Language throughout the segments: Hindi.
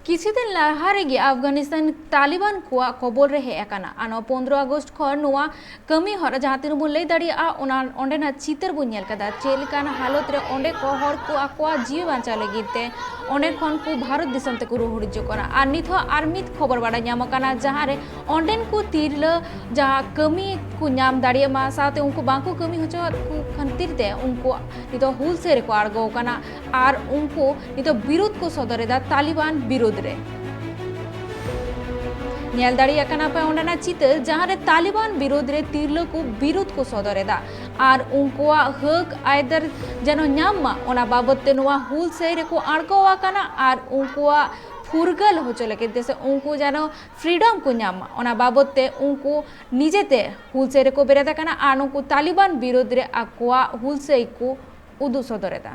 কিছুদিন লাহারেগে আফগানিস্তান তালিবান কোয়া খবর রে হেকানা আনো 15 আগস্ট খন নোয়া কমি হরা जहां तीन मुल्ले दड़ी आ ओंडे ना चितर बुनियल कदा चेलकान हालत रे ओंडे को हर को आक्वा जीव बांचा लगिते ओंडे खन को भारत दिसम ते को रुहुरिज करा आ निथ आर्मित खबर बाडा ᱧᱟᱢ kana जहां रे ओंडेन को तीरला जहां कमी को ᱧᱟᱢ दाड़ी मा साथे उनको बांको कमी होचो को खंतिर ते उनको नितो हुल से रे को आड़गो kana आर उनको नितो विरोध को सदरे दा तालिबान विरोध रे ᱧᱮᱞ ᱫᱟᱲᱮᱭᱟᱜ ᱠᱟᱱᱟ ᱯᱮ ᱚᱸᱰᱮᱱᱟᱜ ᱪᱤᱛᱟᱹᱨ ᱡᱟᱦᱟᱸ ᱨᱮ ᱛᱟᱞᱤᱵᱟᱱ ᱵᱤᱨᱳध ᱨᱮ ᱛᱤᱨᱞᱟᱹ ᱠᱚ ᱵᱤᱨᱳध ᱠᱚ ᱥᱚᱫᱚᱨᱮᱫᱟ ᱟᱨ ᱩᱱᱠᱩᱣᱟᱜ ᱦᱚᱠ ᱟᱭᱫᱟᱨ ᱡᱮᱱᱚ ᱧᱟᱢ ᱢᱟ ᱚᱱᱟ ᱵᱟᱵᱚᱫ ᱛᱮ ᱱᱚᱣᱟ ᱦᱩᱞ ᱥᱟᱹᱭ ᱨᱮᱠᱚ ᱟᱬᱜᱚ ᱟᱠᱟᱱᱟ ᱟᱨ ᱩᱱᱠᱩᱣᱟᱜ फुरगल होचो लगे जैसे उनको जानो फ्रीडम को ᱧᱟᱢ ᱚᱱᱟ ᱵᱟᱵᱚᱫ ᱛᱮ उनको निजेते हुलसेई ᱨᱮᱠᱚ ᱵᱮᱨᱮᱫ ᱟᱠᱟᱱᱟ ᱟᱨ ᱩᱱᱠᱩ तालिबान विरोध रे ᱟᱠᱚᱣᱟᱜ हुलसेई को उदᱩᱜ ᱥᱚᱫᱚᱨᱮᱫᱟ।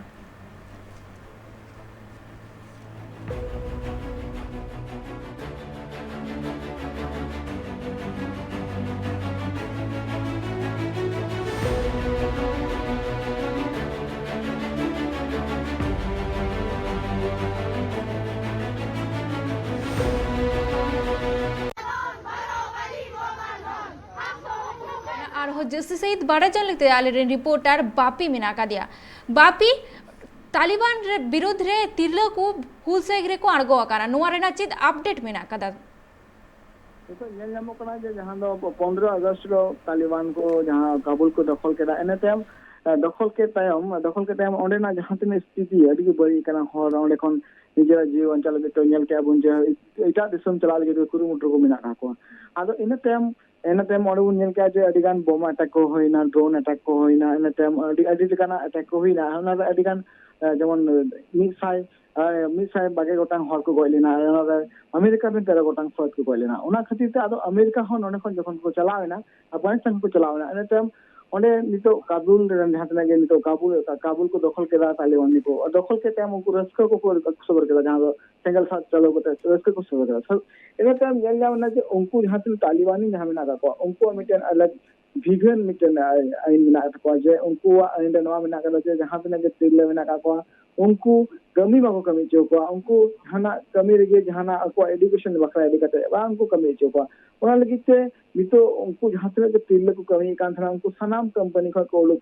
আর হচ্ছে সহিত বাড়াজন লিখতে আলেরেন রিপোর্টার বাপি মিনাকা দিয়া বাপি तालिबान रे विरोध रे तिरला को हुलसेई रे को अड़गो आकाना नोआ रेना चित अपडेट मेना कदा तो ये नामो कना जे जहां दो 15 अगस्त रो तालिबान को जहां काबुल को दखल केदा एने तम दखल के तायम ओंडे ना जहां तिन स्थिति अडी बड़ी कना हर ओंडे खन निजेरा जीव अंचल के तो नेल के बुन जे एटा दिसम चला लगे कुरुमुटु को मिना का को आदो इन तम ओंडे बुन नेल के जे अडिगान बोमा अटैक को होइना ड्रोन अटैक को होइना इन तम अडी कना अटैक को होइना ओना अडिगान जेमन मिसाय बागे गोटांग हर को गयलेना अमेरिका में 13 गोटांग फौज को गयलेना ओना खातिर ते आदो अमेरिका हो नने खन जखन को चलावेना अफगानिस्तान को चलावेना एने तम ओंडे नितो काबुल जहां तने गे नितो काबुल को दखल केदा तालिबान निको दखल के तम उनको रस्को को खबर केदा जहां सिंगल साथ चलो को रस्को को खबर केदा एने तम ये ना जे उनको जहां तने तालिबानी जहां में ना को उनको मिटन अलग भिगन मिटन आइन में ना को जे उनको आइन नवा में ना को जे जहां तने जे तिरले में ना को उनको कमी बाको कमी चोको उनको हना कमी रेगे जहाना को एजुकेशन बखरा एडी कते बा उनको कमी चोको ओना लगिते मितो उनको जहां तक तिरले को कमी कान थना उनको सनाम कंपनी को कोलु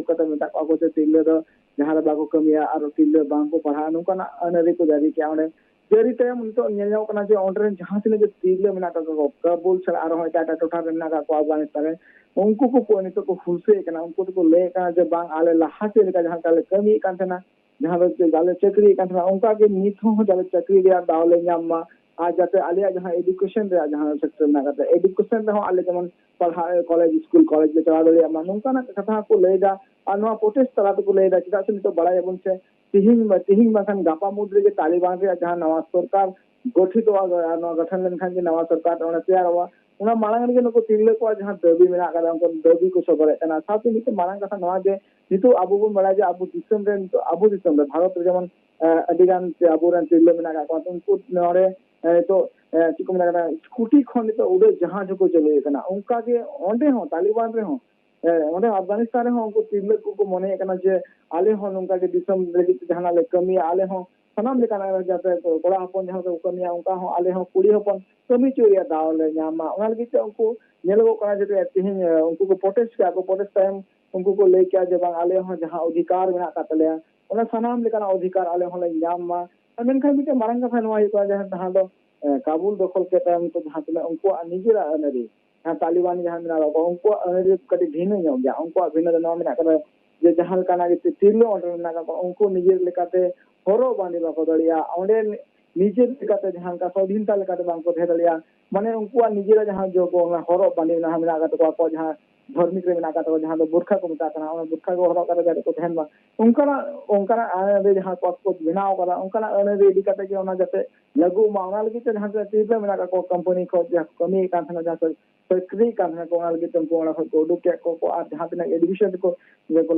कते मेटा को जे तिरले दो जहां बाको कमिया आरो तिरले बांग को पढ़ा नुका ना अनरे को जारी के ओने जेरी ते मुतो नेलजाव कना जे ऑर्डर जहां तक तिरले मेना का को काबुल से आरो टाटा टोठा मेना का को अफगानिस्तान उनको को नितो को फुलसे कना उनको को ले का जे बांग आले लहा से जहां काले कमी कान थना जहां जाले चक्री कांथना उनका के निथो हो जाले चक्री रे दावले ᱧᱟᱢ आज जाते आलिया जहां एजुकेशन रे जहां सेक्टर ना करते एजुकेशन रे हो आले जमन पढ़ा कॉलेज स्कूल कॉलेज में चला दे मा नोंका ना कथा को लेदा आ नो प्रोटेस्ट तला तो लेदा चिदा से तो बड़ा जबन से तिहिंग बाखान गापा मुद्रे के तालिबान रे जहां नवा सरकार गठित हो नो गठन लेन खान के नवा सरकार ओना तैयार हुआ उना मांग के नको तिरले को जहां दबी मेना का उनको दबी को सबर एना साथ में के मांग कथा नवा जे नितो अबु बन बड़ा जे अबु दिसम रे तो अबु दिसम रे भारत रे जमन अडिगान से अबु रन तिरले मेना का उनको नोरे तो चिको मेना का स्कूटी खन तो उड़े जहाज को चले कना उनका के ओंडे हो तालिबान रे हो ओंडे अफगानिस्तान रे हो उनको तिरले को मने कना जे आले हो उनका के दिसम रे जहाना ले कमी आले हो सनाम लेकाना जाते तो कोड़ा हपन जहां को कमिया उनका हो आले हो कुड़ी हपन कमी चोरिया दावले ᱧᱟᱢᱟ ओना लगी ते उनको नेलगो कना जे तिहिं उनको को प्रोटेस्ट टाइम उनको को लेके जे बांग आले हो जहां अधिकार मेना कातले ओना सनाम लेकाना अधिकार आले हो ले ᱧᱟᱢᱟ मेनखान मिटे मारंग का नवा को जहां दो काबुल दखल के टाइम तो जहां तने उनको निजेरा अनरी जहां तालिबान जहां मेना को उनको अनरी कटी भिन्न ᱧᱚᱜ गया उनको भिन्न नवा मेना करे जे जहां काना के तिरले ऑर्डर मेना का उनको निजे लेकाते हरो बांधी बाको दड़िया ओंडे निजे लेकाते जहां का स्वाधीनता लेकाते बांको दे दड़िया माने उनको निजेरा जहां जो को हरो बांधी ना मेना का तो को जहां धार्मिक रे मेना का तो जहां बुरखा को मेता कना बुरखा को हरो करे जाते को तहन बा उनका अने जहां को बनाव करा उनका अने रेडी करते के ओना जाते लगू मांगना लगी तो जहां तिरले मेना का को कंपनी को कमी कान थना जहां सक्री कान थना को ओना लगी तुमको ओना को डुके को आ जहां तने एजुकेशन को जे को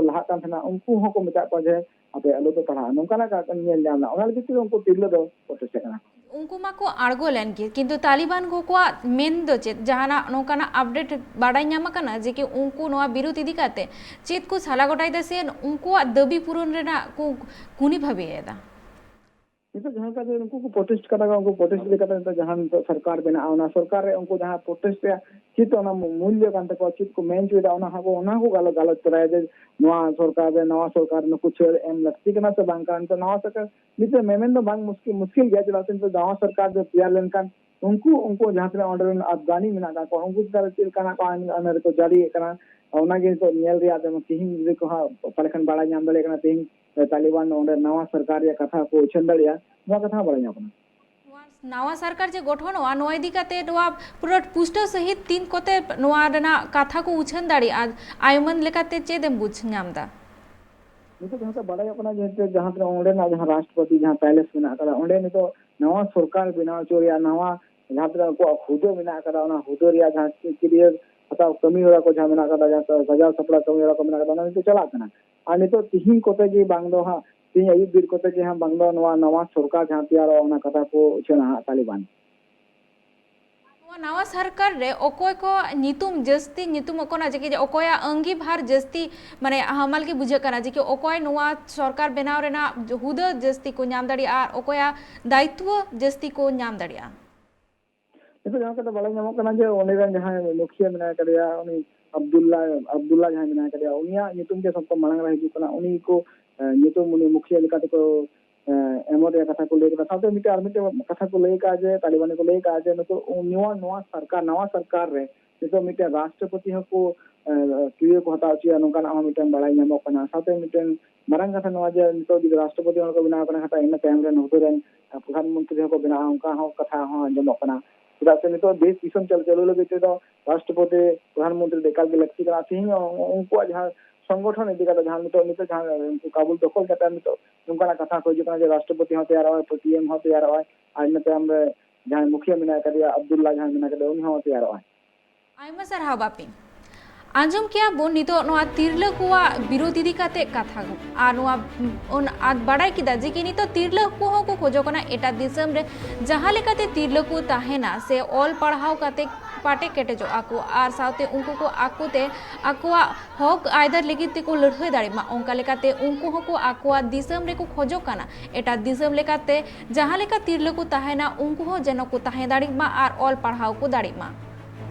लहा कान थना उनको हो को मेता को जे अपे अलो तो पढ़ा नोंका ना का नेल जाना ओना लगी तो उनको तिरले दो प्रोटेस्ट कना उनको माको आड़गो लेन की किंतु तालिबान को मेन दो चेत जहाना नोकाना अपडेट बाड़ाई ᱧᱟᱢ kana जे कि उनको नोआ विरोध इदी काते चेत को साला गोटाई दे से उनको दबी पूरण रेना को कुनी भाबे एदा नितो जहां का जो उनको को प्रोटेस्ट करा उनको प्रोटेस्ट लेकर तो जहां नितो सरकार बना ओना सरकार रे उनको जहां प्रोटेस्ट रे चित ओना मूल्य कांत को चित को मेन चुदा ओना को गालो गालो कराय जे नवा सरकार न कुछ एम लगती कना से बांकान तो नवा सरकार नितो मेमेन दो बांग मुश्किल गया चला तो नवा सरकार जो तैयार लेनकान उनको जहां पे ऑर्डर अफगानी में ना को उनको तर चिल कना को अनर को जारी कना ओना के तो नेल रे आदम तिहिन को हा पलखन बाड़ा नाम दले कना तिहिन तालिबान ओंडे नवा सरकार या कथा को उछन दलिया नवा कथा बड़ा ᱧᱟᱢᱚᱜ नवा सरकार जे गठन नवा इदी काते नवा पूरा पुष्ट सहित तीन कोते नवा रना कथा को उछन दाड़ी आयमन लेकाते चेदेम बुझ ᱧᱟᱢदा नितो जहां बड़ा अपना जे जहां पे ओंडे ना जहां राष्ट्रपति जहां पैलेस में ना करा ओंडे नितो नवा सरकार बनाव चोरिया नवा जहां पे को हुदो में ना करा ओना हुदो रिया जहां क्लियर अता कमी होला को जहां में ना करा जहां सजा सपड़ा कमी होला को में ना करा नितो चला कना आ नितो तिहिन कोते जे बांगदो हा तीन अयुब बीर कोते जे हां बांगदो नवा सरकार जहां तैयार ओना कथा को उछना तालिबान नवा सरकार रे ओकोय को नितुम जस्ती नितुम कोना जे के ओकोया अंगी भार जस्ती माने हमाल के बुझे कना जे के ओकोय नवा सरकार बनाव रेना हुदा जस्ती को नाम दाड़ी आ ओकोया दायित्व जस्ती को नाम दाड़िया नितो जहां का बड़ा नाम कना जे ओनेरन जहां मुखिया मेना करिया उनी अब्दुल्ला जहां मेना करिया उनिया नितुम के सब मांग रहा हिजु कना उनी को नितुम उनी मुखिया लेका को एमोर कथा को लेकर साथे मिटे आर मिटे कथा को लेकर जे तालिबान को लेकर जे तो नवा सरकार रे तो मिटे राष्ट्रपति को क्रिया को हता छि नोकान हम मिटे बड़ा नाम कना साथे मिटे मारंग कथा नवा जे तो राष्ट्रपति को बिना कना कथा इन टाइम रे नोदरेन प्रधानमंत्री को बिना उनका हो कथा हो अंजम कना चला से तो देश दिसम चलो लगे तो राष्ट्रपति प्रधानमंत्री देखाल के लगती कना थी उनको जहां संगठन इदी कथा जहां तो जहां काबुल दखल कता तो उनका कथा को जो जे राष्ट्रपति हो तैयार हो पीएम हो तैयार हो आज न टाइम रे जहां मुखिया मेना करिया अब्दुल्ला जहां मेना करिया उनी हो तैयार हो आइमा सरहा बापी आंजम किया बोन नितो नोआ तिरला कुआ विरोध इदी काते कथा आ नोआ उन आज बड़ाई किदा जे कि नितो तिरला को हो को खोजो कना एटा दिसम रे जहां लेकाते तिरला को ताहेना से ऑल पढ़ाव काते पाटे केटे जो आको आर साउते उनको को आकोते आकोआ हक आयदर लेगिते को लड़हय दाड़ी मा ओंका लेकाते उनको हो को आकोआ दिसम रे को खोजो कना एटा दिसम लेकाते जहां लेका तिरला को ताहेना उनको हो जनो को ताहे दाड़ी मा आर ऑल पढ़ाव को दाड़ी मा